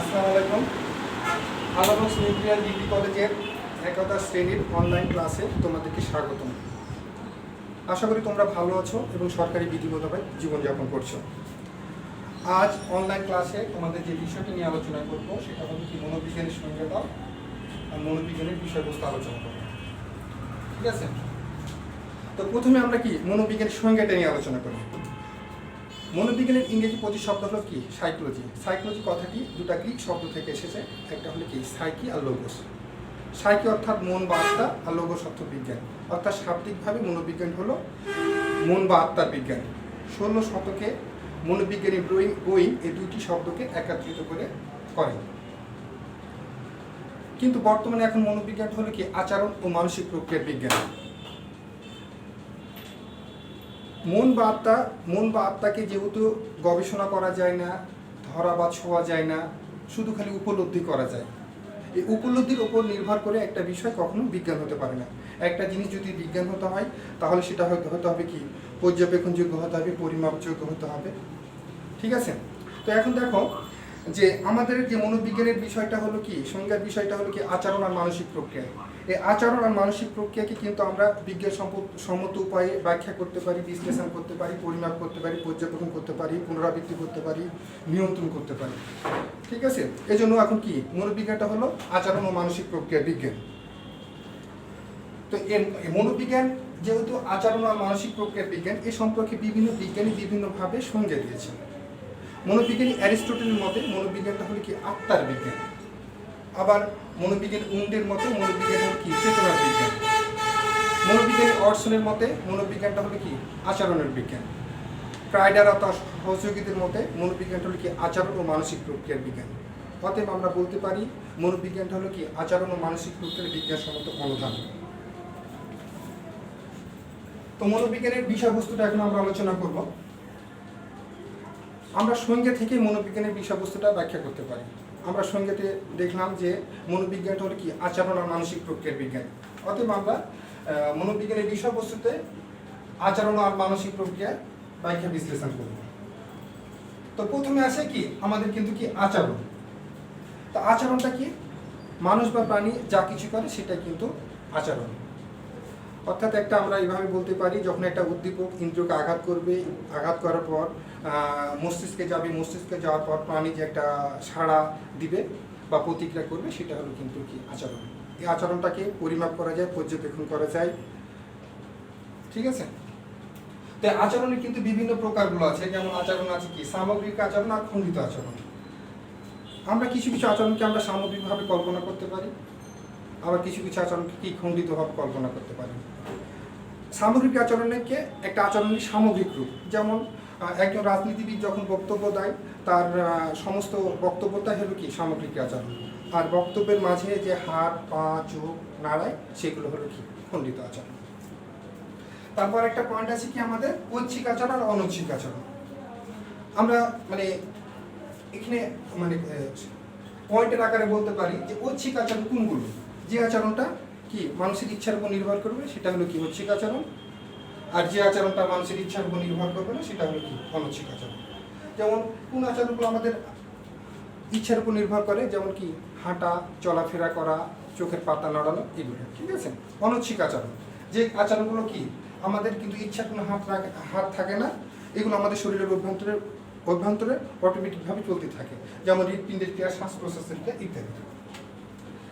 আসসালামু আলাইকুম। Alamos nuclear degree কলেজের একাদশ শ্রেণীর অনলাইন ক্লাসে তোমাদেরকে স্বাগতম। আশা করি তোমরা ভালো আছো এবং সরকারি বিধি মোতাবেক জীবনযাপন করছো। আজ অনলাইন ক্লাসে তোমাদের যে বিষয়টি নিয়ে আলোচনা করবো সেটা হলো কি মনোবিজ্ঞানের সংজ্ঞা আর মনোবিজ্ঞানের বিষয়বস্তু আলোচনা করবো। ঠিক আছে, তো প্রথমে আমরা কি মনোবিজ্ঞানের সংজ্ঞাটা নিয়ে আলোচনা করি। মনোবিজ্ঞানের ইংরেজি প্রতিশব্দ হলো কি সাইকোলজি। সাইকোলজি কথাটি দুটা গ্রিক শব্দ থেকে এসেছে, একটা হলো কি সাইকি আর লোগোস। সাইকি অর্থাৎ মন বা আত্মা, আর লোগোস অর্থ বিজ্ঞান, অর্থাৎ শাব্দিকভাবে মনোবিজ্ঞান হলো মন বা আত্মার বিজ্ঞান। 16 শতকে মনোবিজ্ঞানী বোয়িং এই দুইটি শব্দকে একত্রিত করেন। কিন্তু বর্তমানে এখন মনোবিজ্ঞান হলো কি আচরণ ও মানসিক প্রক্রিয়ার বিজ্ঞান। মন বা আত্মাকে যেহেতু গবেষণা করা যায় না, ধরা বা ছোঁয়া যায় না, শুধু খালি উপলব্ধি করা যায়। এই উপলব্ধির ওপর নির্ভর করে একটা বিষয় কখনো বিজ্ঞান হতে পারে না। একটা জিনিস যদি বিজ্ঞান হতে হয় তাহলে সেটা হতে হবে কি পর্যবেক্ষণযোগ্য হতে হবে, পরিমাপযোগ্য হতে হবে। ঠিক আছে, তো এখন দেখো যে আমাদের যে মনোবিজ্ঞানের বিষয়টা হলো কি সংজ্ঞার বিষয়টা হলো কি আচরণ আর মানসিক প্রক্রিয়া। এই আচরণ আর মানসিক প্রক্রিয়াকে কিন্তু আমরা বিজ্ঞান সম্মত উপায়ে ব্যাখ্যা করতে পারি, বিশ্লেষণ করতে পারি, পরিমাপ করতে পারি, পর্যবেক্ষণ করতে পারি, পুনরাবৃত্তি করতে পারি, নিয়ন্ত্রণ করতে পারি। ঠিক আছে, এই জন্য এখন কি মনোবিজ্ঞানটা হলো আচরণ ও মানসিক প্রক্রিয়া বিজ্ঞান। তো এর মনোবিজ্ঞান যেহেতু আচরণ আর মানসিক প্রক্রিয়ার বিজ্ঞান, এ সম্পর্কে বিভিন্ন বিজ্ঞানী বিভিন্নভাবে সংজ্ঞা দিয়েছেন। মনোবিজ্ঞানী অ্যারিস্টটলের মতে মনোবিজ্ঞানটা হলো কি আত্মার বিজ্ঞান। আবার মনোবিজ্ঞানী উন্ডের মতে মনোবিজ্ঞান হলো কি চেতনার বিজ্ঞান। মনোবিজ্ঞানী অর্সনের মতে মনোবিজ্ঞানটা হলো কি আচরণের বিজ্ঞান। ক্রাইডার ও তার সহযোগীদের মতে মনোবিজ্ঞানটা হলো কি আচরণ ও মানসিক প্রক্রিয়ার বিজ্ঞান। অতএব আমরা বলতে পারি মনোবিজ্ঞানটা হলো কি আচরণ ও মানসিক প্রক্রিয়ার বিজ্ঞানসম্মত অনুধান। তো মনোবিজ্ঞানের বিষয়বস্তুটা এখন আমরা আলোচনা করব। আমরা সংজ্ঞা থেকে মনোবিজ্ঞানের বিষয়বস্তুটা ব্যাখ্যা করতে পারি। আমরা সংজ্ঞাতে দেখলাম যে মনোবিজ্ঞানটা হলো কি আচরণ আর মানসিক প্রক্রিয়ার বিজ্ঞান। অতএব আমরা মনোবিজ্ঞানের বিষয়বস্তুতে আচরণ আর মানসিক প্রক্রিয়া ব্যাখ্যা বিশ্লেষণ করব। তো প্রথমে আসে কি আমাদের কিন্তু কি আচরণ। তো আচরণটা কি মানুষ বা প্রাণী যা কিছু করে সেটাই কিন্তু আচরণ। অর্থাৎ একটা আমরা এইভাবে বলতে পারি যখন একটা উদ্দীপক ইন্দ্রিয়কে আঘাত করবে, আঘাত করার পর মস্তিষ্কে যাবে, মস্তিষ্কে যাওয়ার পর প্রাণী যে একটা সাড়া দিবে বা প্রতিক্রিয়া করবে সেটা হলো কিন্তু কি আচরণ। এই আচরণটাকে পরিমাপ করা যায়, পর্যবেক্ষণ করা যায়। ঠিক আছে, তো আচরণের কিন্তু বিভিন্ন প্রকারগুলো আছে। যেমন আচরণ আছে কি সামগ্রিক আচরণ আর খণ্ডিত আচরণ। আমরা কিছু কিছু আচরণকে আমরা সামগ্রিকভাবে কল্পনা করতে পারি, আবার কিছু কিছু আচরণকে কি খণ্ডিতভাবে কল্পনা করতে পারি। সামগ্রিক আচরণকে একটা আচরণের সামগ্রিক রূপ, যেমন একজন রাজনীতিবিদ যখন বক্তব্য দেয় তার সমস্ত বক্তব্যটা হলো কি সামগ্রিক আচরণ। আর বক্তব্যের মাঝে যে হাত পা চোখ নাড়ায় সেগুলো হলো কি খণ্ডিত আচরণ। তারপর একটা পয়েন্ট আছে কি আমাদের ঐচ্ছিক আচরণ আর অনৈচ্ছিক আচরণ। আমরা এখানে পয়েন্টের আকারে বলতে পারি যে ঐচ্ছিক আচরণ কোনগুলো, যে আচরণটা কি মানুষের ইচ্ছার উপর নির্ভর করবে সেটা হলো কি ঐচ্ছিক আচরণ, আর যে আচরণটা মানুষের ইচ্ছার উপর নির্ভর করবে না সেটা হলো কি অনৈচ্ছিক আচরণ। যেমন কোন আচরণগুলো আমাদের ইচ্ছার উপর নির্ভর করে, যেমন কি হাঁটা, চলাফেরা করা, চোখের পাতা নড়ানো, এগুলো ঠিক আছে অনৈচ্ছিক আচরণ। যে আচরণগুলো কি আমাদের কিন্তু ইচ্ছার কোনো হাত থাকে না, এগুলো আমাদের শরীরের অভ্যন্তরে অটোমেটিকভাবে চলতে থাকে, যেমন হৃৎপিণ্ডের ক্রিয়া, শ্বাস প্রশ্বাসের ক্রিয়া ইত্যাদি।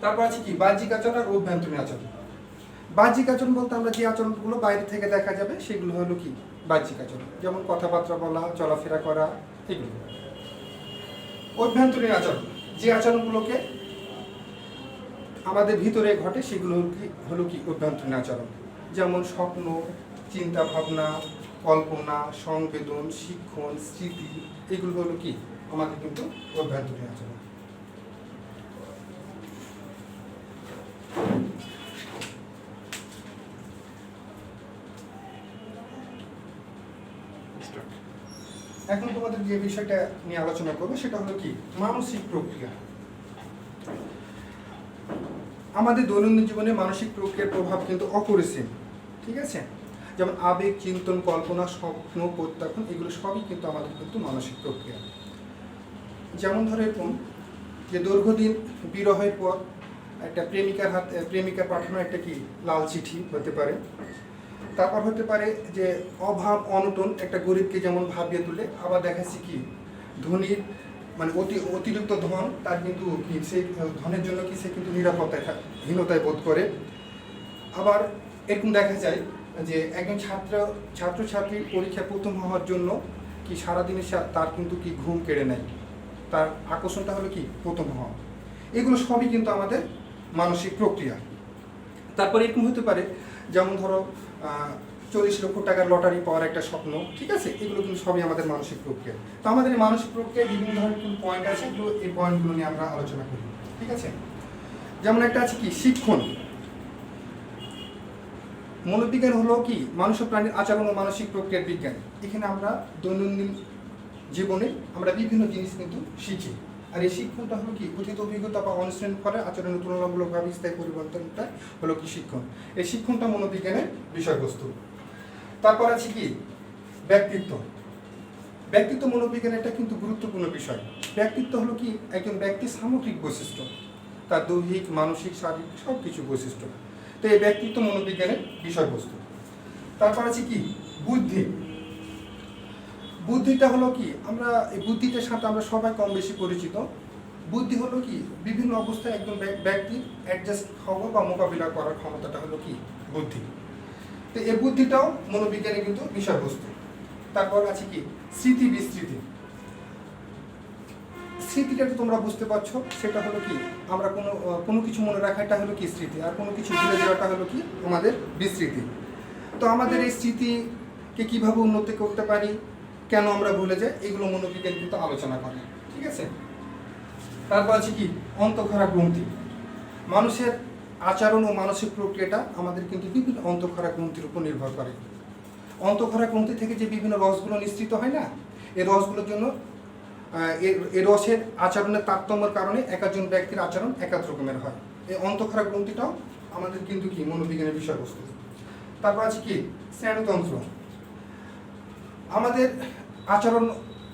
তারপর আছে কি বাহ্যিক আচরণ আর অভ্যন্তরীণ আচরণ। বাহ্যিক আচরণ বলতে আমরা যে আচরণগুলো বাইরে থেকে দেখা যাবে সেগুলো হলো কি বাহ্যিক আচরণ, যেমন কথাবার্তা বলা, চলাফেরা করা, এগুলো। অভ্যন্তরীণ আচরণ যে আচরণগুলোকে আমাদের ভিতরে ঘটে সেগুলো হলো কি অভ্যন্তরীণ আচরণ, যেমন স্বপ্ন, চিন্তা ভাবনা, কল্পনা, সংবেদন, শিক্ষণ, স্মৃতি, এগুলো হলো কি আমাদের কিন্তু অভ্যন্তরীণ আচরণ। এখন তোমাদের যে বিষয়টা নিয়ে আলোচনা করবো সেটা হলো কি মানসিক প্রক্রিয়া। আমাদের দৈনন্দিন জীবনে মানসিক প্রক্রিয়ার প্রভাব কিন্তু অপরিসীম। ঠিক আছে, যেমন আবেগ, চিন্তন, কল্পনা, স্বপ্ন, প্রত্যাখ্যান, এগুলো সবই কিন্তু আমাদের কিন্তু মানসিক প্রক্রিয়া। যেমন ধরো এরকম যে দীর্ঘদিন বিরহের পর একটা প্রেমিকার পাঠানো একটা কি লাল চিঠি হতে পারে। তারপর হতে পারে যে অভাব অনটন একটা গরিবকে যেমন ভাবিয়ে তুলে, আবার দেখাচ্ছি কি ধনীর মানে অতিরিক্ত ধন তার কিন্তু কি সেই ধনের জন্য কি সে কিন্তু হীনতায় বোধ করে। আবার এরকম দেখা যায় যে একজন ছাত্রছাত্রীর পরীক্ষা প্রথম হওয়ার জন্য কি সারাদিনে তার কিন্তু কি ঘুম কেড়ে নেয়, তার আকর্ষণটা হলো কি প্রথম হওয়া। এগুলো সবই কিন্তু আমাদের মানসিক প্রক্রিয়া। তারপর এরকম হতে পারে যেমন ধরো 40 লক্ষ টাকার লটারি পাওয়ার একটা স্বপ্ন, ঠিক আছে, এগুলো কিন্তু সবই আমাদের মানসিক প্রক্রিয়া। তো আমাদের এই মানসিক প্রক্রিয়ায় বিভিন্ন ধরনের কিন্তু পয়েন্ট আছে, তো এই পয়েন্টগুলো নিয়ে আমরা আলোচনা করি, ঠিক আছে। যেমন একটা আছে কি শিক্ষণ। মনোবিজ্ঞান হলো কি মানুষ ও প্রাণীর আচরণ ও মানসিক প্রক্রিয়ার বিজ্ঞান। এখানে আমরা দৈনন্দিন জীবনে আমরা বিভিন্ন জিনিস কিন্তু শিখি। আর এই শিক্ষণটা হলো কি কথিত অভিজ্ঞতা বা অনুশীলনের ফলে আচরণের তুলনামূলকভাবে স্থায়ী পরিবর্তনটা হলো কি শিক্ষণ। এই শিক্ষণটা মনোবিজ্ঞানের বিষয়বস্তু। তারপর আছে কি ব্যক্তিত্ব। ব্যক্তিত্ব মনোবিজ্ঞানের একটা কিন্তু গুরুত্বপূর্ণ বিষয়। ব্যক্তিত্ব হলো কি একজন ব্যক্তির সামগ্রিক বৈশিষ্ট্য, তার দৈহিক মানসিক শারীরিক সব কিছু বৈশিষ্ট্য। তো এই ব্যক্তিত্ব মনোবিজ্ঞানের বিষয়বস্তু। তারপর আছে কি বুদ্ধি। বুদ্ধিটা হলো কি আমরা এই বুদ্ধিটার সাথে আমরা সবাই কম বেশি পরিচিত। বুদ্ধি হলো কি বিভিন্ন অবস্থায় একজন ব্যক্তির অ্যাডজাস্ট হওয়া বা মোকাবিলা করার ক্ষমতাটা হলো কি বুদ্ধি। তো এই বুদ্ধিটাও মনোবিজ্ঞানের কিন্তু বিষয়বস্তু। তারপর আছে কি স্মৃতি বিস্মৃতি। স্মৃতিটা তো তোমরা বুঝতে পারছো, সেটা হলো কি আমরা কোনো কিছু মনে রাখাটা হলো কি স্মৃতি, আর কোনো কিছু ভুলে যাওয়াটা হলো কি আমাদের বিস্মৃতি। তো আমাদের এই স্মৃতিকে কিভাবে উন্নতি করতে পারি, কেন আমরা ভুলে যাই, এগুলো মনোবিজ্ঞান কিন্তু আলোচনা করে, ঠিক আছে। তারপর আছে কি অন্তঃক্ষরা গ্রন্থি। মানুষের আচরণ ও মানসিক প্রক্রিয়াটা আমাদের কিন্তু বিভিন্ন অন্তঃক্ষরা গ্রন্থির উপর নির্ভর করে। অন্তঃক্ষরা গ্রন্থি থেকে যে বিভিন্ন রসগুলো নিঃসৃত হয় না, এই রসগুলোর জন্য এই রসের আচরণের তারতম্যের কারণে এক একজন ব্যক্তির আচরণ এক এক রকমের হয়। এই অন্তঃক্ষরা গ্রন্থিটাও আমাদের কিন্তু কি মনোবিজ্ঞানের বিষয়বস্তু। তারপর আছে কি স্নায়ুতন্ত্র। আমাদের আচরণ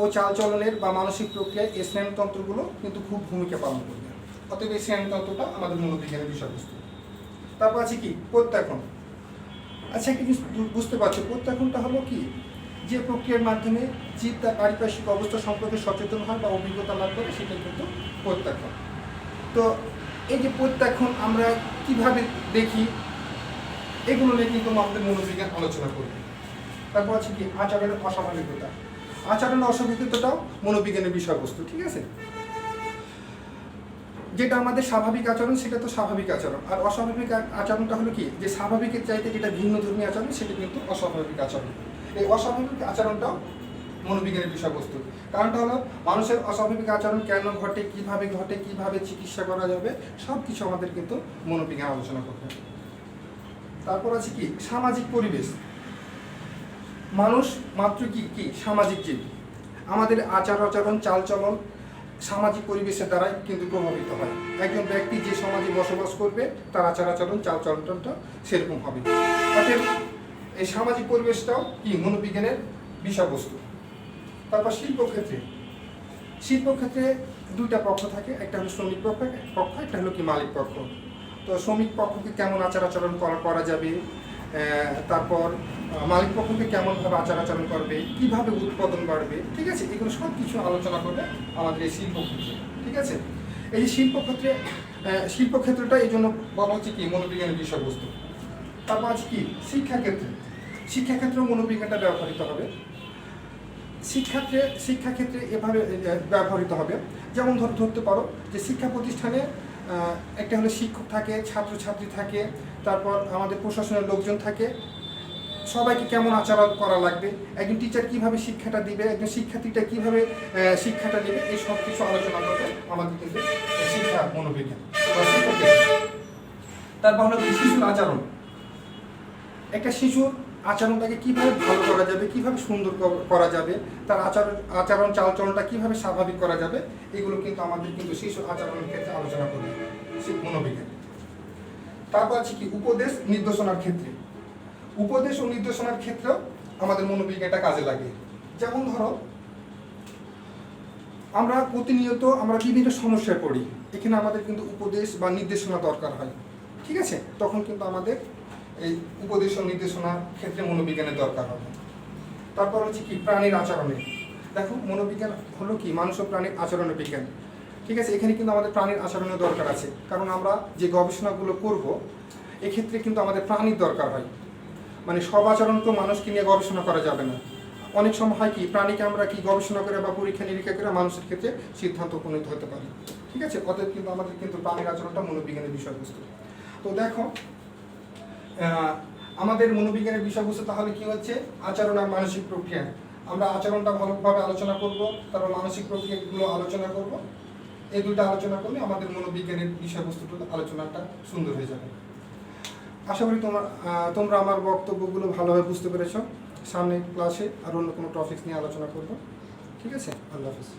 ও চালচলনের বা মানসিক প্রক্রিয়ায় এই স্নায়ুতন্ত্রগুলো কিন্তু খুব ভূমিকা পালন করবে। অতএব এই স্নায়ুতন্ত্রটা আমাদের মনোবিজ্ঞানের বিষয়বস্তু। তারপর আছে কি প্রত্যাখ্যান। আচ্ছা একটা জিনিস বুঝতে পারছো, প্রত্যাখ্যানটা হলো কি যে প্রক্রিয়ার মাধ্যমে জীব তার পারিপার্শ্বিক অবস্থা সম্পর্কে সচেতন হয় বা অভিজ্ঞতা লাভ করে, সেটা কিন্তু প্রত্যাখ্যান। তো এই যে প্রত্যাখ্যান আমরা কিভাবে দেখি, এগুলো নিয়ে কিন্তু আমাদের মনোবিজ্ঞান আলোচনা করবে। তারপর আছে কি আচরণের অস্বাভাবিকতা। আচরণের অস্বাভাবিকতাটাও মনোবিজ্ঞানের বিষয়বস্তু, ঠিক আছে। যেটা আমাদের স্বাভাবিক আচরণ সেটা তো স্বাভাবিক আচরণ, আর অস্বাভাবিক আচরণটা হলো কি যে স্বাভাবিকের চাইতে যেটা ভিন্ন ধর্মী আচরণ, সেটা কিন্তু অস্বাভাবিক আচরণ। এই অস্বাভাবিক আচরণটাও মনোবিজ্ঞানের বিষয়বস্তু। কারণটা হলো মানুষের অস্বাভাবিক আচরণ কেন ঘটে, কিভাবে চিকিৎসা করা যাবে, সব কিছু আমাদের কিন্তু মনোবিজ্ঞান আলোচনা করবে। তারপর আছে কি সামাজিক পরিবেশ। মানুষ মাত্র কি সামাজিক জীব। আমাদের আচারণ চালচলন সামাজিক পরিবেশের দ্বারাই কিন্তু প্রভাবিত হয়। একজন ব্যক্তি যে সমাজে বসবাস করবে তার আচারণ চালচলনটা সেরকম হবে। অতএব এই সামাজিক পরিবেশটাও কি মনোবিজ্ঞানের বিষয়বস্তু। তারপর শিল্পক্ষেত্রে দুইটা পক্ষ থাকে, একটা হলো শ্রমিক পক্ষ, একটা হলো কি মালিক পক্ষ। তো শ্রমিক পক্ষকে কেমন আচারণ করা যাবে, তারপর মালিক পক্ষকে কেমনভাবে আচরণ করবে, কিভাবে উৎপাদন বাড়বে, ঠিক আছে, এগুলো সব কিছু আলোচনা করবে আমাদের এই শিল্পক্ষেত্রে, ঠিক আছে। এই যে শিল্পক্ষেত্রটা এই জন্য বলা হচ্ছে কি মনোবিজ্ঞানের বিষয়বস্তু। তারপর আছে কি শিক্ষাক্ষেত্রেও মনোবিজ্ঞানটা ব্যবহৃত হবে। শিক্ষাক্ষেত্রে এভাবে ব্যবহৃত হবে, যেমন ধরতে পারো যে শিক্ষা প্রতিষ্ঠানে একটা হলো শিক্ষক থাকে, ছাত্রছাত্রী থাকে, তারপর আমাদের প্রশাসনের লোকজন থাকে। সবাইকে কেমন আচরণ করা লাগবে, একজন টিচার কিভাবে শিক্ষাটা দিবে, একজন শিক্ষার্থীটা কিভাবে শিক্ষাটা নেবে, এই সব কিছু আলোচনা করবে আমাদের কিন্তু শিক্ষা মনোবিজ্ঞান। তারপর হলো শিশুর আচরণ। একটা শিশুর আচরণটাকে কিভাবে ভালো করা যাবে, কিভাবে সুন্দর করা যাবে, তার আচরণ চালচলনটা কিভাবে স্বাভাবিক করা যাবে, এগুলো কিন্তু আমাদের কিন্তু শিশু আচরণের ক্ষেত্রে আলোচনা করবে মনোবিজ্ঞান। তারপর আছে কি উপদেশ নির্দেশনার ক্ষেত্রে। উপদেশ ও নির্দেশনার ক্ষেত্রেও আমাদের মনোবিজ্ঞানটা কাজে লাগে। যেমন ধরো আমরা প্রতিনিয়ত আমরা বিভিন্ন সমস্যায় পড়ি, এখানে আমাদের কিন্তু উপদেশ বা নির্দেশনা দরকার হয়, ঠিক আছে? তখন কিন্তু আমাদের এই উপদেশ ও নির্দেশনার ক্ষেত্রে মনোবিজ্ঞানের দরকার হবে। তারপর হচ্ছে কি প্রাণীর আচরণে, দেখো মনোবিজ্ঞান হলো কি মানুষ ও প্রাণীর আচরণের বিজ্ঞান, ঠিক আছে? এখানে কিন্তু আমাদের প্রাণীর আচরণের দরকার আছে, কারণ আমরা যে গবেষণাগুলো করব এক্ষেত্রে কিন্তু আমাদের প্রাণীর দরকার হয়। মানে সব আচরণ তো মানুষকে নিয়ে গবেষণা করা যাবে না, অনেক সময় হয় কি প্রাণীকে আমরা কি গবেষণা করে বা পরীক্ষা নিরীক্ষা করে মানুষের ক্ষেত্রে সিদ্ধান্ত উপনীত হতে পারি, ঠিক আছে? অতএব কিন্তু আমাদের কিন্তু প্রাণীর আচরণটা মনোবিজ্ঞানের বিষয়বস্তু। তো দেখো আমাদের মনোবিজ্ঞানের বিষয়বস্তু তাহলে কি হচ্ছে, আচরণ আর মানসিক প্রক্রিয়া। আমরা আচরণটা ভালোভাবে আলোচনা করব, তারপর মানসিক প্রক্রিয়াগুলো আলোচনা করব। এই দুটো আলোচনা করলে আমাদের মনোবিজ্ঞানের বিষয়বস্তুটা আলোচনাটা সুন্দর হয়ে যাবে। আশা করি তোমরা আমার বক্তব্যগুলো ভালোভাবে বুঝতে পেরেছো। সামনে ক্লাসে আর অন্য কোনো টপিকস নিয়ে আলোচনা করব, ঠিক আছে? আল্লাহ হাফিজ।